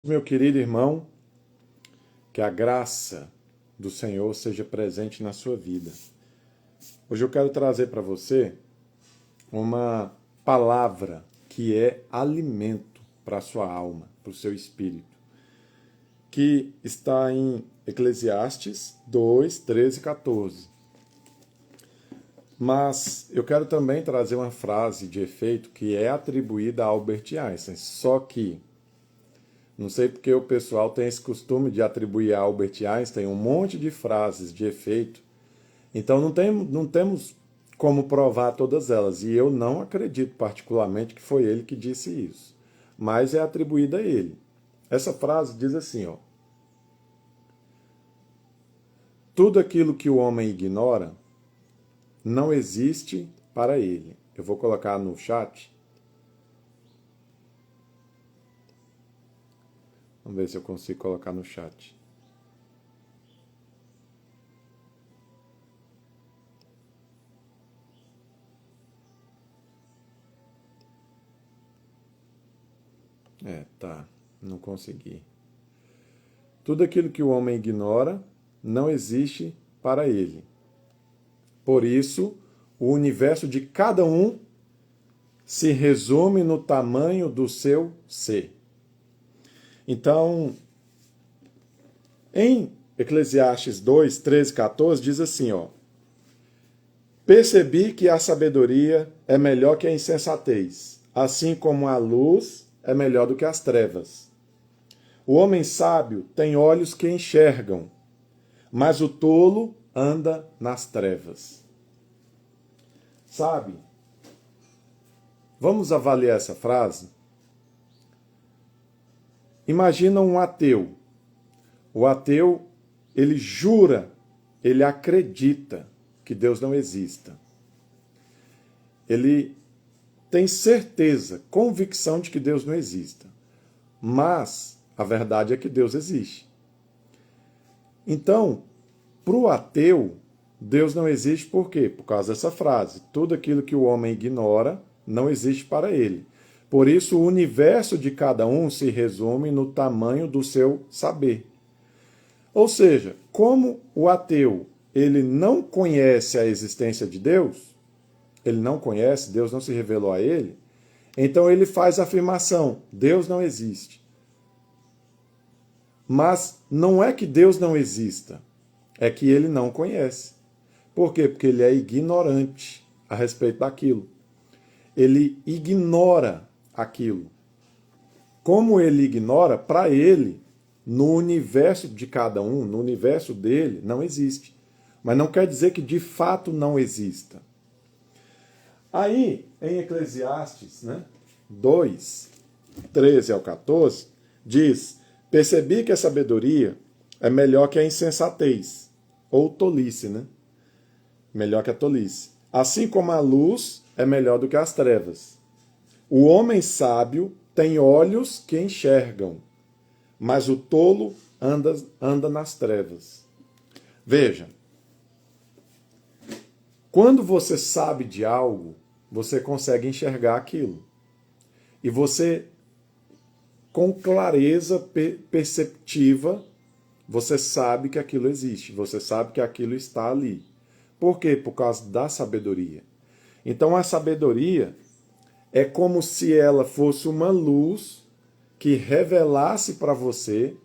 Meu querido irmão, que a graça do Senhor seja presente na sua vida. Hoje eu quero trazer para você uma palavra que é alimento para a sua alma, para o seu espírito, que está em Eclesiastes 2, 13 e 14. Mas eu quero também trazer uma frase de efeito que é atribuída a Albert Einstein, só que não sei porque o pessoal tem esse costume de atribuir a Albert Einstein um monte de frases de efeito. Então não temos como provar todas elas. E eu não acredito particularmente que foi ele que disse isso. Mas é atribuída a ele. Essa frase diz assim, ó. Tudo aquilo que o homem ignora não existe para ele. Eu vou colocar no chat. Vamos ver se eu consigo colocar no chat. Tá. Não consegui. Tudo aquilo que o homem ignora não existe para ele. Por isso, o universo de cada um se resume no tamanho do seu ser. Então, em Eclesiastes 2, 13 e 14, diz assim, ó. Percebi que a sabedoria é melhor que a insensatez, assim como a luz é melhor do que as trevas. O homem sábio tem olhos que enxergam, mas o tolo anda nas trevas. Sabe? Vamos avaliar essa frase? Imagina um ateu. O ateu, ele jura, ele acredita que Deus não exista. Ele tem certeza, convicção de que Deus não exista. Mas a verdade é que Deus existe. Então, para o ateu, Deus não existe por quê? Por causa dessa frase. Tudo aquilo que o homem ignora não existe para ele. Por isso, o universo de cada um se resume no tamanho do seu saber. Ou seja, como o ateu ele não conhece a existência de Deus, ele não conhece, Deus não se revelou a ele, então ele faz a afirmação, Deus não existe. Mas não é que Deus não exista, é que ele não conhece. Por quê? Porque ele é ignorante a respeito daquilo. Ele ignora aquilo. Como ele ignora, para ele, no universo de cada um, no universo dele, não existe. Mas não quer dizer que de fato não exista. Aí, em Eclesiastes 2, 13 ao 14, diz: percebi que a sabedoria é melhor que a insensatez, ou tolice, melhor que a tolice. Assim como a luz é melhor do que as trevas. O homem sábio tem olhos que enxergam, mas o tolo anda nas trevas. Veja, quando você sabe de algo, você consegue enxergar aquilo. E você, com clareza perceptiva, você sabe que aquilo existe, você sabe que aquilo está ali. Por quê? Por causa da sabedoria. Então a sabedoria é como se ela fosse uma luz que revelasse para você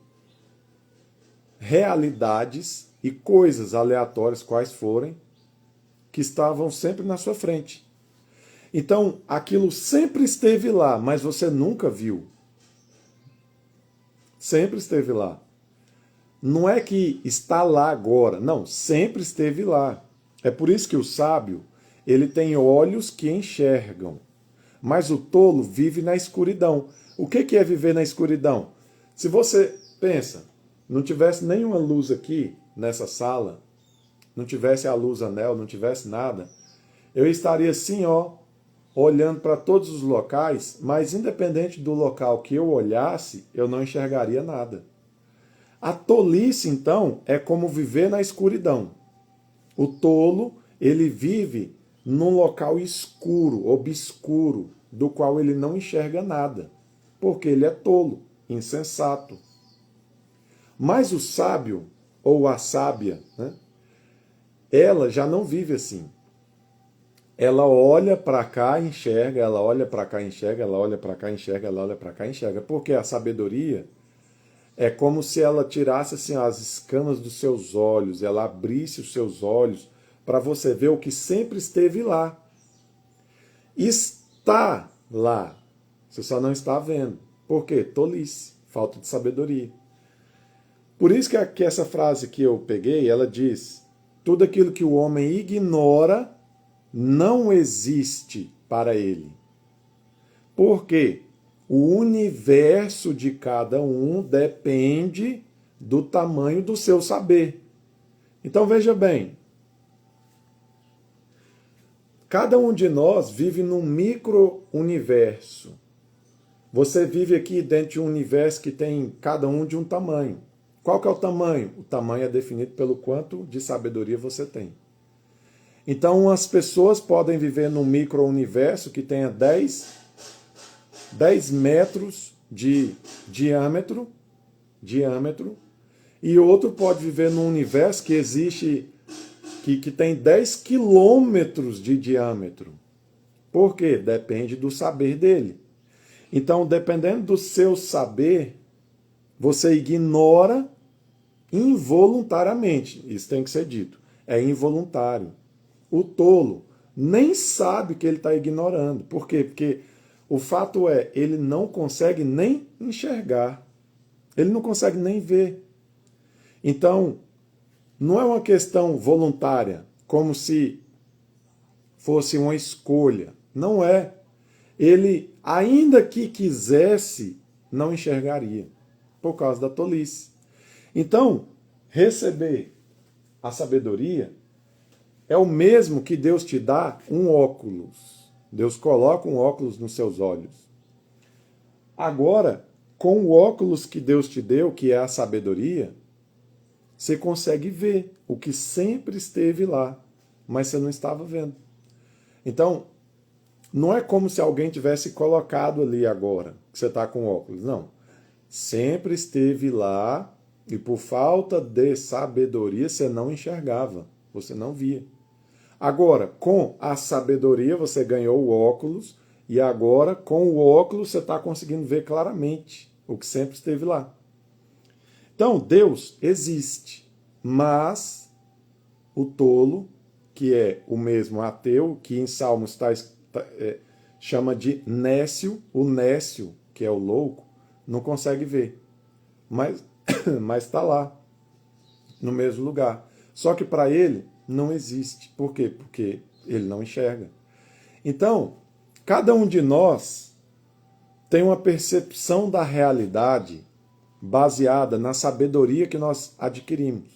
realidades e coisas aleatórias, quais forem, que estavam sempre na sua frente. Então, aquilo sempre esteve lá, mas você nunca viu. Sempre esteve lá. Não é que está lá agora, não, sempre esteve lá. É por isso que o sábio, ele tem olhos que enxergam, mas o tolo vive na escuridão. O que é viver na escuridão? Se você pensa, não tivesse nenhuma luz aqui nessa sala, não tivesse a luz anel, não tivesse nada, eu estaria assim, ó, olhando para todos os locais, mas independente do local que eu olhasse, eu não enxergaria nada. A tolice, então, é como viver na escuridão. O tolo, ele vive num local escuro, obscuro, do qual ele não enxerga nada, porque ele é tolo. insensato. Mas o sábio, ou a sábia, né, ela já não vive assim. Ela olha para cá e enxerga, ela olha para cá e enxerga, ela olha para cá e enxerga, ela olha para cá e enxerga. Porque a sabedoria é como se ela tirasse assim, as escamas dos seus olhos, ela abrisse os seus olhos para você ver o que sempre esteve lá. Está lá. Você só não está vendo. Por quê? Tolice, falta de sabedoria. Por isso que essa frase que eu peguei, ela diz: tudo aquilo que o homem ignora não existe para ele. Por quê? O universo de cada um depende do tamanho do seu saber. Então veja bem, cada um de nós vive num micro-universo. Você vive aqui dentro de um universo que tem cada um de um tamanho. Qual que é o tamanho? O tamanho é definido pelo quanto de sabedoria você tem. Então as pessoas podem viver num micro-universo que tenha 10 metros de diâmetro, e outro pode viver num universo que existe, que tem 10 quilômetros de diâmetro. Por quê? Depende do saber dele. Então, dependendo do seu saber, você ignora involuntariamente. Isso tem que ser dito. É involuntário. O tolo nem sabe que ele está ignorando. Por quê? Porque o fato é, ele não consegue nem enxergar. Ele não consegue nem ver. Então, não é uma questão voluntária, como se fosse uma escolha. Não é. Ele, ainda que quisesse, não enxergaria, por causa da tolice. Então, receber a sabedoria é o mesmo que Deus te dá um óculos. Deus coloca um óculos nos seus olhos. Agora, com o óculos que Deus te deu, que é a sabedoria, você consegue ver o que sempre esteve lá, mas você não estava vendo. Então, não é como se alguém tivesse colocado ali agora, que você está com óculos. Não. Sempre esteve lá e por falta de sabedoria você não enxergava, você não via. Agora, com a sabedoria você ganhou o óculos e agora com o óculos você está conseguindo ver claramente o que sempre esteve lá. Então, Deus existe, mas o tolo, que é o mesmo ateu, que em Salmos chama de nécio, o nécio, que é o louco, não consegue ver. Mas está lá, no mesmo lugar. Só que para ele não existe. Por quê? Porque ele não enxerga. Então, cada um de nós tem uma percepção da realidade baseada na sabedoria que nós adquirimos.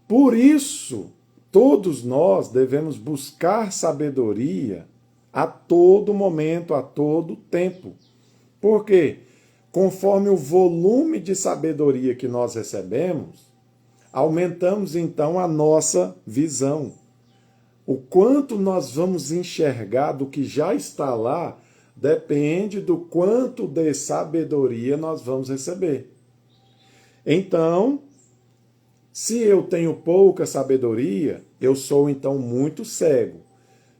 Por isso, todos nós devemos buscar sabedoria a todo momento, a todo tempo. Por quê? Conforme o volume de sabedoria que nós recebemos, aumentamos então a nossa visão. O quanto nós vamos enxergar do que já está lá depende do quanto de sabedoria nós vamos receber. Então, se eu tenho pouca sabedoria, eu sou então muito cego.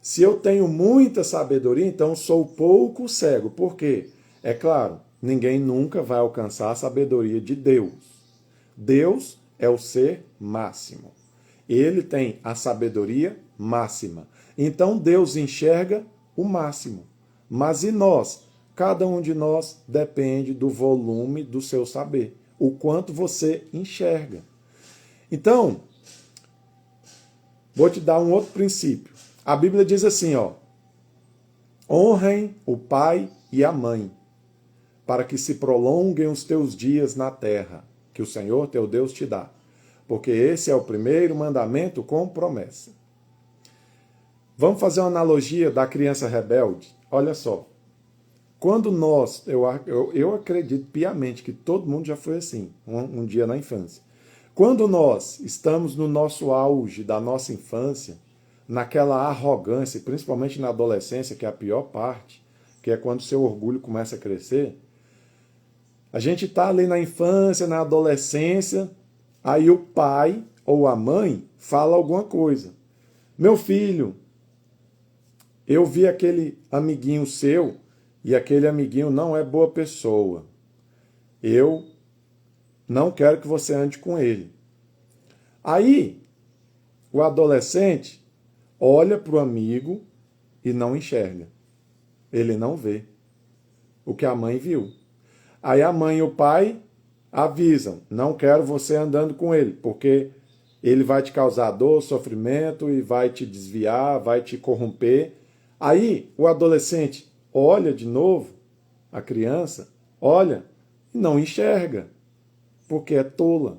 Se eu tenho muita sabedoria, então sou pouco cego. Por quê? É claro, ninguém nunca vai alcançar a sabedoria de Deus. Deus é o ser máximo. Ele tem a sabedoria máxima. Então Deus enxerga o máximo. Mas e nós? Cada um de nós depende do volume do seu saber. O quanto você enxerga. Então, vou te dar um outro princípio. A Bíblia diz assim, ó: honrem o pai e a mãe, para que se prolonguem os teus dias na terra, que o Senhor teu Deus te dá. Porque esse é o primeiro mandamento com promessa. Vamos fazer uma analogia da criança rebelde? Olha só. Quando nós, eu acredito piamente que todo mundo já foi assim, um dia na infância. Quando nós estamos no nosso auge da nossa infância, naquela arrogância, principalmente na adolescência, que é a pior parte, que é quando o seu orgulho começa a crescer, A gente está ali na infância, na adolescência, aí o pai ou a mãe fala alguma coisa. Meu filho, eu vi aquele amiguinho seu e aquele amiguinho não é boa pessoa. Eu não quero que você ande com ele. Aí, o adolescente olha para o amigo e não enxerga. Ele não vê o que a mãe viu. Aí a mãe e o pai avisam: não quero você andando com ele, porque ele vai te causar dor, sofrimento e vai te desviar, vai te corromper. Aí o adolescente olha de novo, a criança olha e não enxerga, porque é tola.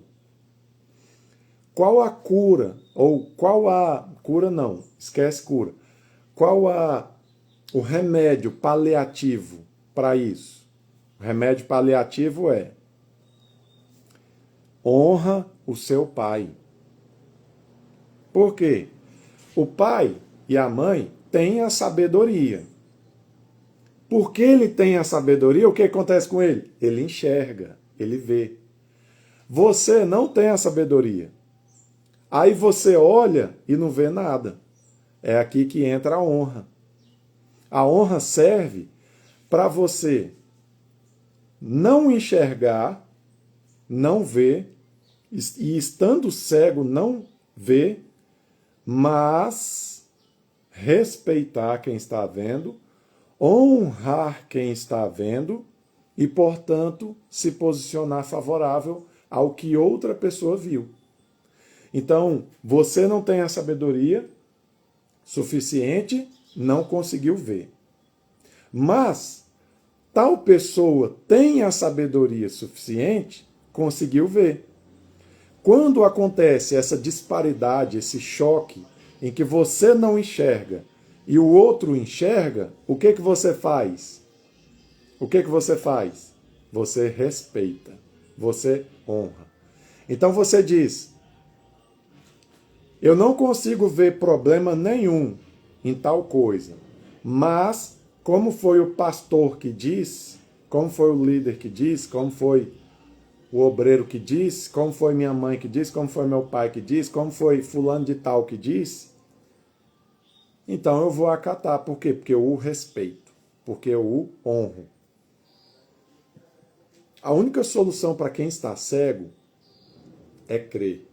Qual a cura? Ou qual a cura não, esquece cura. Qual o remédio paliativo para isso? O remédio paliativo é: honra o seu pai. Por quê? O pai e a mãe têm a sabedoria. Porque ele tem a sabedoria, o que acontece com ele? Ele enxerga, ele vê. Você não tem a sabedoria. Aí você olha e não vê nada. É aqui que entra a honra. A honra serve para você não enxergar, não ver, e estando cego não ver, mas respeitar quem está vendo, honrar quem está vendo e, portanto, se posicionar favorável ao que outra pessoa viu. Então, você não tem a sabedoria suficiente, não conseguiu ver. Mas tal pessoa tem a sabedoria suficiente, conseguiu ver. Quando acontece essa disparidade, esse choque, em que você não enxerga e o outro enxerga, o que você faz? O que você faz? Você respeita, você honra. Então você diz: eu não consigo ver problema nenhum em tal coisa, mas como foi o pastor que disse, como foi o líder que disse, como foi o obreiro que disse, como foi minha mãe que disse, como foi meu pai que disse, como foi fulano de tal que disse, então eu vou acatar. Por quê? Porque eu o respeito, porque eu o honro. A única solução para quem está cego é crer.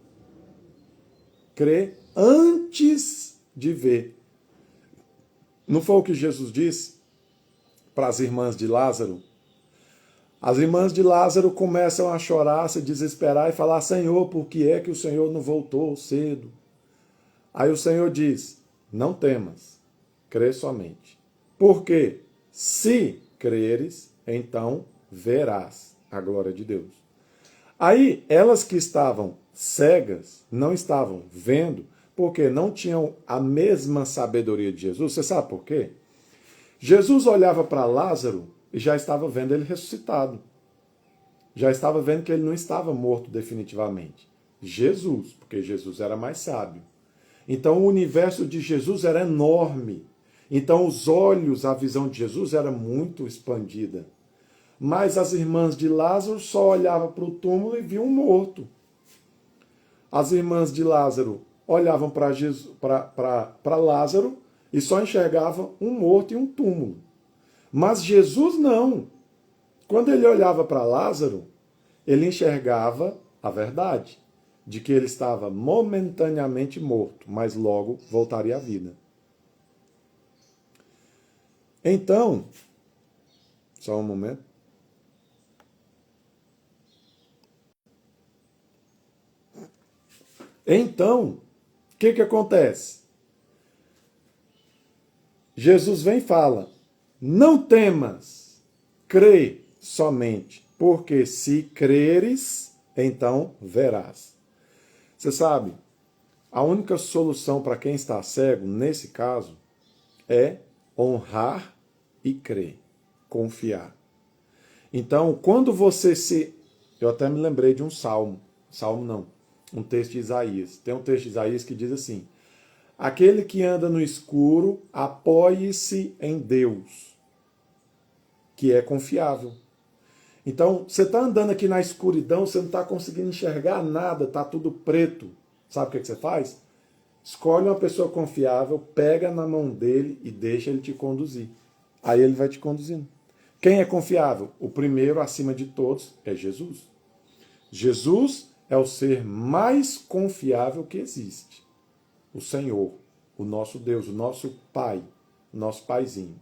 Crer antes de ver. Não foi o que Jesus disse para as irmãs de Lázaro? As irmãs de Lázaro começam a chorar, se desesperar e falar: Senhor, por que é que o Senhor não voltou cedo? Aí o Senhor diz: não temas, crê somente. Porque se creres, então verás a glória de Deus. Aí elas que estavam cegas, não estavam vendo, porque não tinham a mesma sabedoria de Jesus. Você sabe por quê? Jesus olhava para Lázaro e já estava vendo ele ressuscitado. Já estava vendo que ele não estava morto definitivamente. Jesus, porque Jesus era mais sábio. Então o universo de Jesus era enorme. Então os olhos, a visão de Jesus era muito expandida. Mas as irmãs de Lázaro só olhavam para o túmulo e viam um morto. As irmãs de Lázaro olhavam para Lázaro e só enxergavam um morto e um túmulo. Mas Jesus não. Quando ele olhava para Lázaro, ele enxergava a verdade, de que ele estava momentaneamente morto, mas logo voltaria à vida. Então, só um momento. Então, o que acontece? Jesus vem e fala: não temas, crê somente, porque se creres, então verás. Você sabe, a única solução para quem está cego, nesse caso, é honrar e crer, confiar. Então, quando você se... Eu até me lembrei de um salmo. Salmo não, um texto de Isaías. Tem um texto de Isaías que diz assim: aquele que anda no escuro, apoie-se em Deus, que é confiável. Então, você está andando aqui na escuridão, você não está conseguindo enxergar nada, está tudo preto. Sabe o que você faz? Escolhe uma pessoa confiável, pega na mão dele e deixa ele te conduzir. Aí ele vai te conduzindo. Quem é confiável? O primeiro, acima de todos, é Jesus. Jesus é o ser mais confiável que existe. O Senhor, o nosso Deus, o nosso Pai, o nosso Paizinho.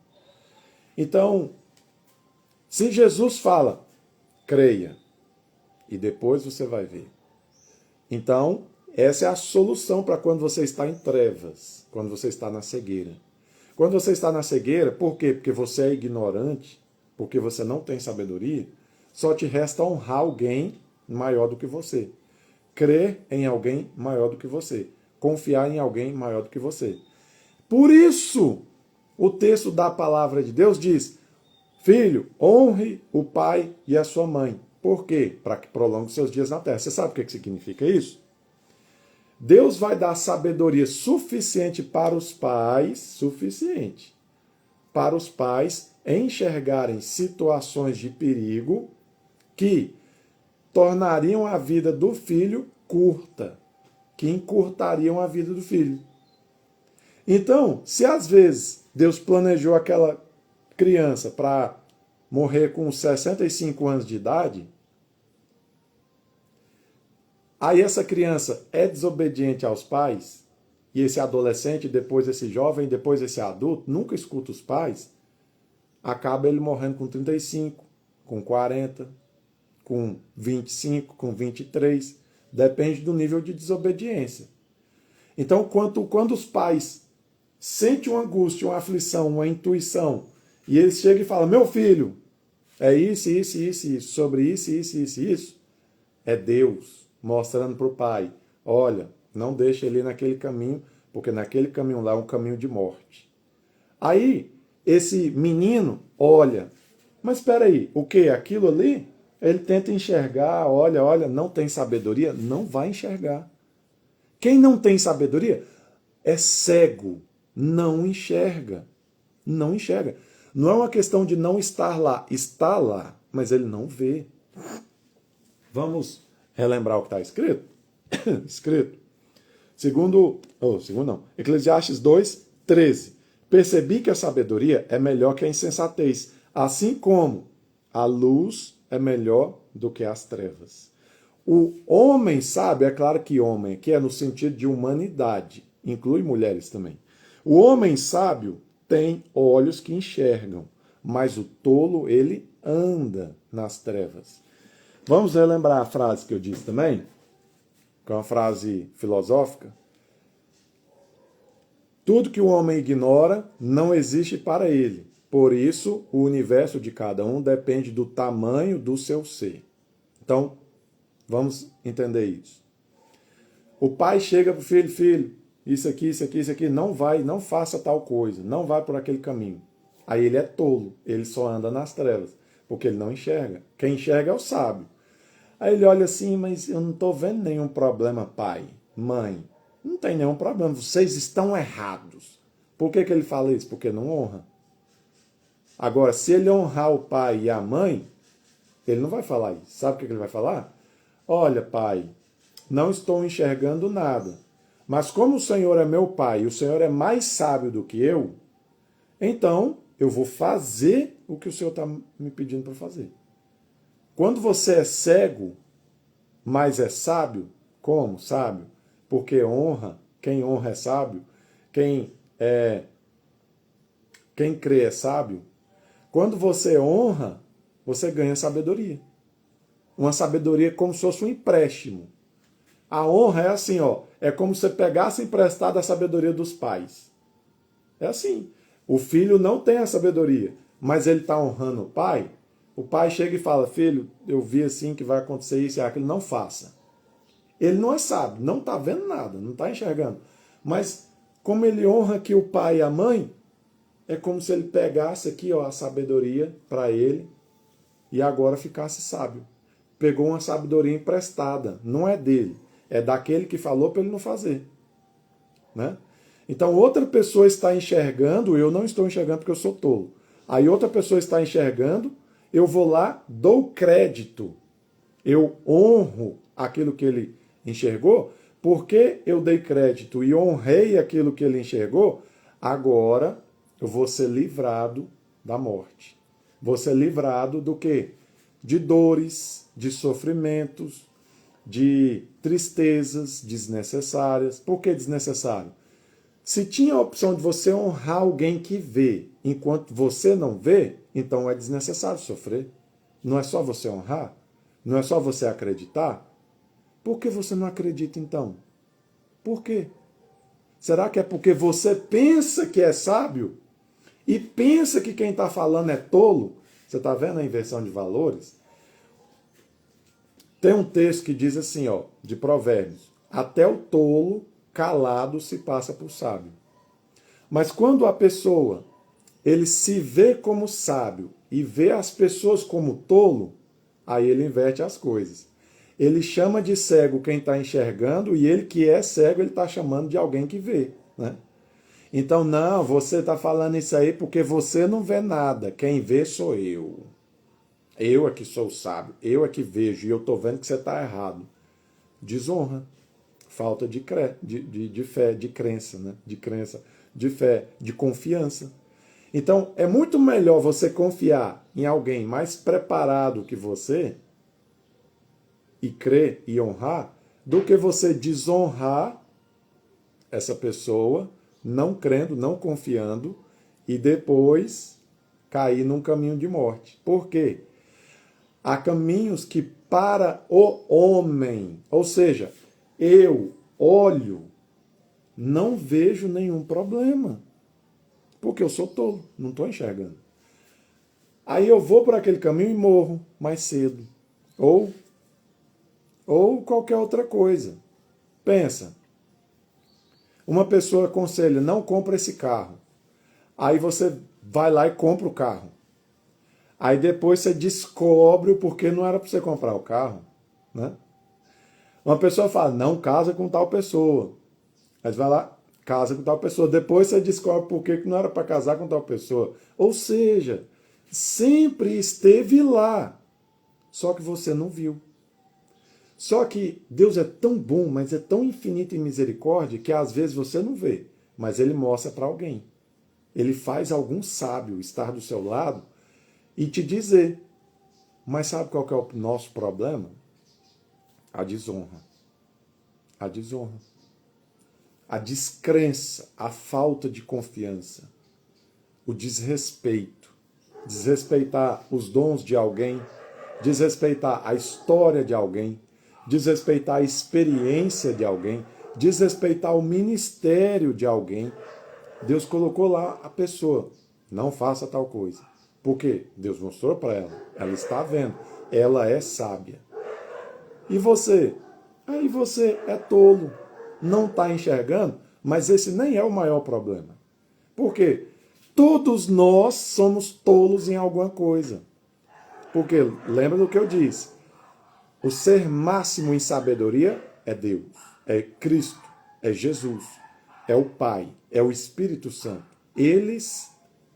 Então, se Jesus fala, creia, e depois você vai ver. Então, essa é a solução para quando você está em trevas, quando você está na cegueira. Quando você está na cegueira, por quê? Porque você é ignorante, porque você não tem sabedoria, só te resta honrar alguém maior do que você. Crer em alguém maior do que você. Confiar em alguém maior do que você. Por isso, o texto da palavra de Deus diz, filho, honre o pai e a sua mãe. Por quê? Para que prolongue seus dias na terra. Você sabe o que significa isso? Deus vai dar sabedoria suficiente para os pais, enxergarem situações de perigo que tornariam a vida do filho curta, que encurtariam a vida do filho. Então, se às vezes Deus planejou aquela criança para morrer com 65 anos de idade, aí essa criança é desobediente aos pais, e esse adolescente, depois esse jovem, depois esse adulto, nunca escuta os pais, acaba ele morrendo com 35, com 40, com 25, com 23, depende do nível de desobediência. Então, quando os pais sentem uma angústia, uma aflição, uma intuição, e eles chegam e falam, meu filho, é isso, isso, isso, isso, sobre isso, isso, isso, isso, é Deus mostrando para o pai, olha, não deixa ele ir naquele caminho, porque naquele caminho lá é um caminho de morte. Aí, esse menino olha, mas espera aí, o que? Aquilo ali? Ele tenta enxergar, olha, não tem sabedoria? Não vai enxergar. Quem não tem sabedoria é cego, não enxerga. Não enxerga. Não é uma questão de não estar lá, está lá, mas ele não vê. Vamos relembrar o que está escrito? Eclesiastes 2, 13. Percebi que a sabedoria é melhor que a insensatez, assim como a luz é melhor do que as trevas. O homem sábio, é claro que homem aqui é no sentido de humanidade, inclui mulheres também. O homem sábio tem olhos que enxergam, mas o tolo, ele anda nas trevas. Vamos relembrar a frase que eu disse também, que é uma frase filosófica. Tudo que o homem ignora não existe para ele. Por isso, o universo de cada um depende do tamanho do seu ser. Então, vamos entender isso. O pai chega para o filho, filho, isso aqui, não faça tal coisa, não vai por aquele caminho. Aí ele é tolo, ele só anda nas trevas, porque ele não enxerga. Quem enxerga é o sábio. Aí ele olha assim, mas eu não estou vendo nenhum problema, pai, mãe. Não tem nenhum problema, vocês estão errados. Por que ele fala isso? Porque não honra. Agora, se ele honrar o pai e a mãe, ele não vai falar isso. Sabe o que ele vai falar? Olha, pai, não estou enxergando nada. Mas como o Senhor é meu pai e o Senhor é mais sábio do que eu, então eu vou fazer o que o Senhor está me pedindo para fazer. Quando você é cego, mas é sábio, como sábio? Porque honra, quem honra é sábio, quem crê é sábio. Quando você honra, você ganha sabedoria. Uma sabedoria como se fosse um empréstimo. A honra é assim, é como se você pegasse emprestado a sabedoria dos pais. É assim. O filho não tem a sabedoria, mas ele está honrando o pai. O pai chega e fala, filho, eu vi assim que vai acontecer isso e aquilo, não faça. Ele não é sábio, não está vendo nada, não está enxergando. Mas como ele honra aqui o pai e a mãe, é como se ele pegasse aqui a sabedoria para ele e agora ficasse sábio. Pegou uma sabedoria emprestada, não é dele, é daquele que falou para ele não fazer. Né? Então outra pessoa está enxergando, eu não estou enxergando porque eu sou tolo. Aí outra pessoa está enxergando eu vou lá, dou crédito, eu honro aquilo que ele enxergou, porque eu dei crédito e honrei aquilo que ele enxergou, agora eu vou ser livrado da morte. Vou ser livrado do quê? De dores, de sofrimentos, de tristezas desnecessárias. Por que desnecessário? Se tinha a opção de você honrar alguém que vê, enquanto você não vê, então é desnecessário sofrer. Não é só você honrar? Não é só você acreditar? Por que você não acredita então? Por quê? Será que é porque você pensa que é sábio? E pensa que quem está falando é tolo? Você está vendo a inversão de valores? Tem um texto que diz assim, ó, de Provérbios: até o tolo calado se passa por sábio. Mas quando a pessoa, ele se vê como sábio e vê as pessoas como tolo, aí ele inverte as coisas. Ele chama de cego quem está enxergando e ele que é cego, ele está chamando de alguém que vê, né? Então, não, você está falando isso aí porque você não vê nada. Quem vê sou eu. Eu é que sou sábio, eu é que vejo e eu estou vendo que você está errado. Desonra, falta de fé, de crença, né? De fé, de confiança. Então, é muito melhor você confiar em alguém mais preparado que você e crer e honrar, do que você desonrar essa pessoa, não crendo, não confiando, e depois cair num caminho de morte. Por quê? Há caminhos que para o homem, ou seja, eu olho, não vejo nenhum problema, porque eu sou tolo, não estou enxergando. Aí eu vou por aquele caminho e morro mais cedo. Ou qualquer outra coisa. Pensa, uma pessoa aconselha, não compra esse carro. Aí você vai lá e compra o carro. Aí depois você descobre o porquê não era para você comprar o carro, né? Uma pessoa fala, não casa com tal pessoa. Aí você vai lá, casa com tal pessoa. Depois você descobre por que não era para casar com tal pessoa. Ou seja, sempre esteve lá, só que você não viu. Só que Deus é tão bom, mas é tão infinito em misericórdia, que às vezes você não vê, mas Ele mostra para alguém. Ele faz algum sábio estar do seu lado e te dizer. Mas sabe qual que é o nosso problema? A desonra. A desonra. A descrença, a falta de confiança, o desrespeito. Desrespeitar os dons de alguém, desrespeitar a história de alguém, desrespeitar a experiência de alguém, desrespeitar o ministério de alguém. Deus colocou lá a pessoa, não faça tal coisa. Por quê? Deus mostrou para ela, ela está vendo, ela é sábia. E você? Aí você é tolo, não está enxergando, mas esse nem é o maior problema. Por quê? Todos nós somos tolos em alguma coisa. Porque, lembra do que eu disse, o ser máximo em sabedoria é Deus, é Cristo, é Jesus, é o Pai, é o Espírito Santo. Eles,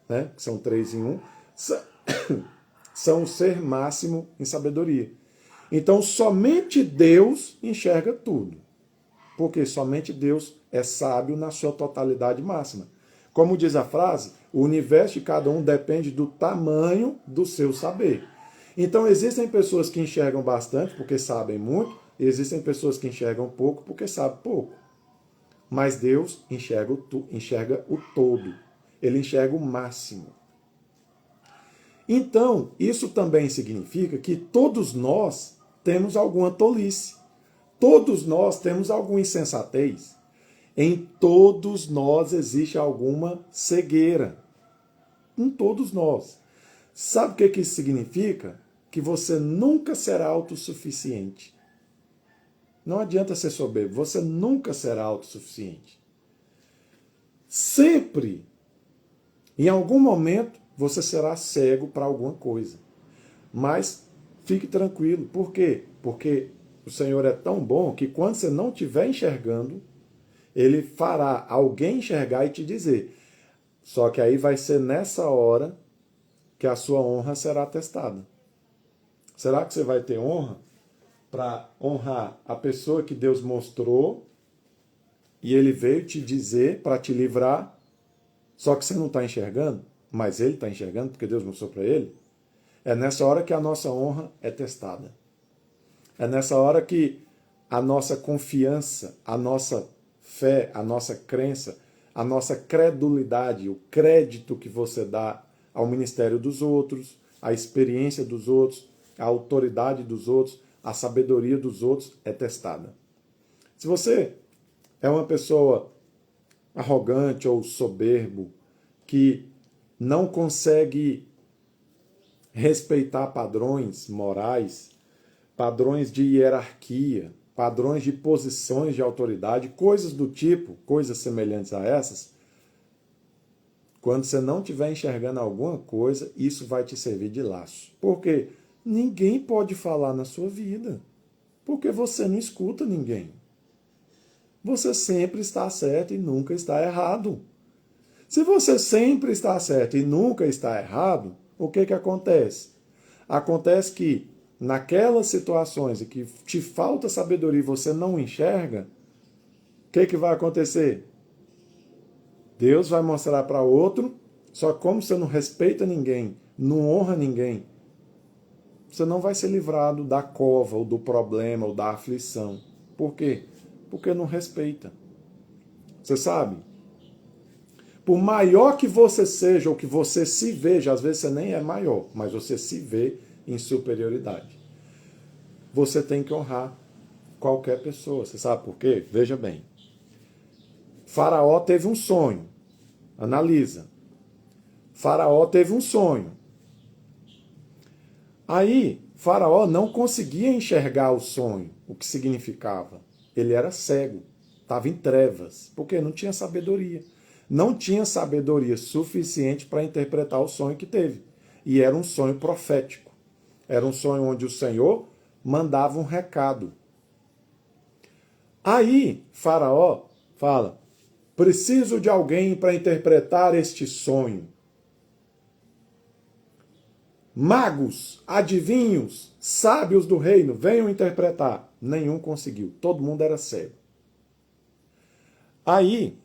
né, que são 3 em 1, são o ser máximo em sabedoria. Então, somente Deus enxerga tudo. Porque somente Deus é sábio na sua totalidade máxima. Como diz a frase, o universo de cada um depende do tamanho do seu saber. Então, existem pessoas que enxergam bastante porque sabem muito, e existem pessoas que enxergam pouco porque sabem pouco. Mas Deus enxerga o todo. Ele enxerga o máximo. Então, isso também significa que todos nós temos alguma tolice. Todos nós temos alguma insensatez. Em todos nós existe alguma cegueira. Em todos nós. Sabe o que isso significa? Que você nunca será autossuficiente. Não adianta ser soberbo, você nunca será autossuficiente. Sempre, em algum momento, você será cego para alguma coisa. Mas fique tranquilo. Por quê? Porque o Senhor é tão bom que quando você não estiver enxergando, Ele fará alguém enxergar e te dizer. Só que aí vai ser nessa hora que a sua honra será testada. Será que você vai ter honra para honrar a pessoa que Deus mostrou e ele veio te dizer para te livrar, só que você não está enxergando, mas ele está enxergando porque Deus mostrou para ele? É nessa hora que a nossa honra é testada. É nessa hora que a nossa confiança, a nossa fé, a nossa crença, a nossa credulidade, o crédito que você dá ao ministério dos outros, à experiência dos outros, à autoridade dos outros, à sabedoria dos outros é testada. Se você é uma pessoa arrogante ou soberbo, que não consegue respeitar padrões morais, padrões de hierarquia, padrões de posições de autoridade, coisas do tipo, coisas semelhantes a essas, quando você não estiver enxergando alguma coisa, isso vai te servir de laço. Por quê? Ninguém pode falar na sua vida, porque você não escuta ninguém. Você sempre está certo e nunca está errado. Se você sempre está certo e nunca está errado, o que acontece? Acontece que naquelas situações em que te falta sabedoria e você não enxerga, o que vai acontecer? Deus vai mostrar para outro, só que como você não respeita ninguém, não honra ninguém, você não vai ser livrado da cova, ou do problema, ou da aflição. Por quê? Porque não respeita. Você sabe? Por maior que você seja, ou que você se veja, às vezes você nem é maior, mas você se vê em superioridade. Você tem que honrar qualquer pessoa. Você sabe por quê? Veja bem. Faraó teve um sonho. Analisa. Faraó teve um sonho. Aí, Faraó não conseguia enxergar o sonho, o que significava. Ele era cego, estava em trevas, porque não tinha sabedoria. Não tinha sabedoria suficiente para interpretar o sonho que teve. E era um sonho profético. Era um sonho onde o Senhor mandava um recado. Aí, Faraó fala: preciso de alguém para interpretar este sonho. Magos, adivinhos, sábios do reino, venham interpretar. Nenhum conseguiu, todo mundo era cego. Aí,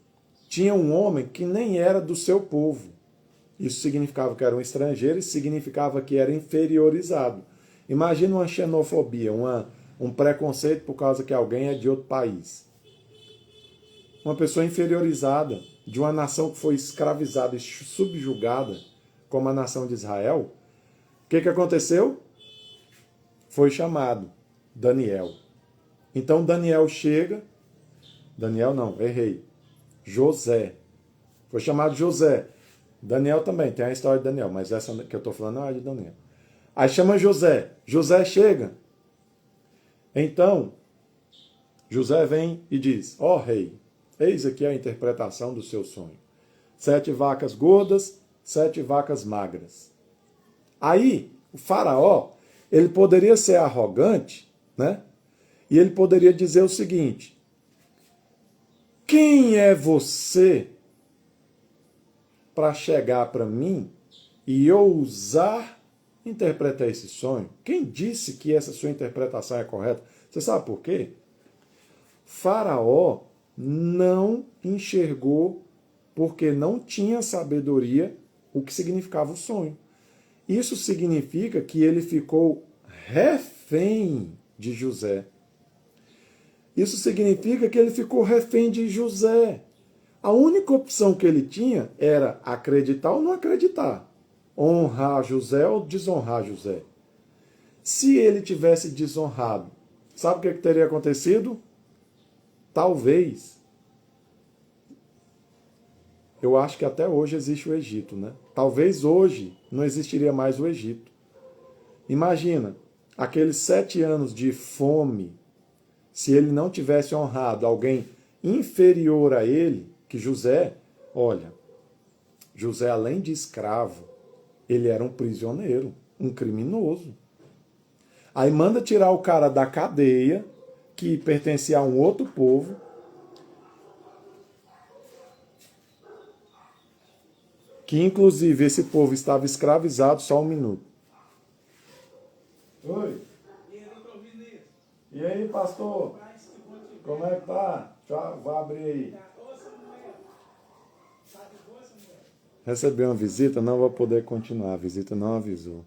tinha um homem que nem era do seu povo. Isso significava que era um estrangeiro e significava que era inferiorizado. Imagina uma xenofobia, um preconceito por causa que alguém é de outro país. Uma pessoa inferiorizada de uma nação que foi escravizada e subjugada, como a nação de Israel. O que aconteceu? Foi chamado Daniel. Então Daniel chega. Daniel não, errei. José. Foi chamado José. Daniel também, tem a história de Daniel, mas essa que eu estou falando não é de Daniel. Aí chama José. José chega. Então, José vem e diz: ó rei, eis aqui a interpretação do seu sonho. 7 vacas gordas, 7 vacas magras. Aí, o faraó, ele poderia ser arrogante, né? E ele poderia dizer o seguinte: quem é você para chegar para mim e ousar interpretar esse sonho? Quem disse que essa sua interpretação é correta? Você sabe por quê? Faraó não enxergou, porque não tinha sabedoria, o que significava o sonho. Isso significa que ele ficou refém de José. Isso significa que ele ficou refém de José. A única opção que ele tinha era acreditar ou não acreditar. Honrar José ou desonrar José. Se ele tivesse desonrado, sabe o que teria acontecido? Talvez. Eu acho que até hoje existe o Egito, né? Talvez hoje não existiria mais o Egito. Imagina, aqueles 7 anos de fome, se ele não tivesse honrado alguém inferior a ele, que José, olha, José, além de escravo, ele era um prisioneiro, um criminoso. Aí manda tirar o cara da cadeia, que pertencia a um outro povo, que inclusive esse povo estava escravizado, só um minuto. Oi. E aí, pastor? Como é que tá? Vou abrir aí. Recebeu uma visita, não vou poder continuar. A visita não avisou.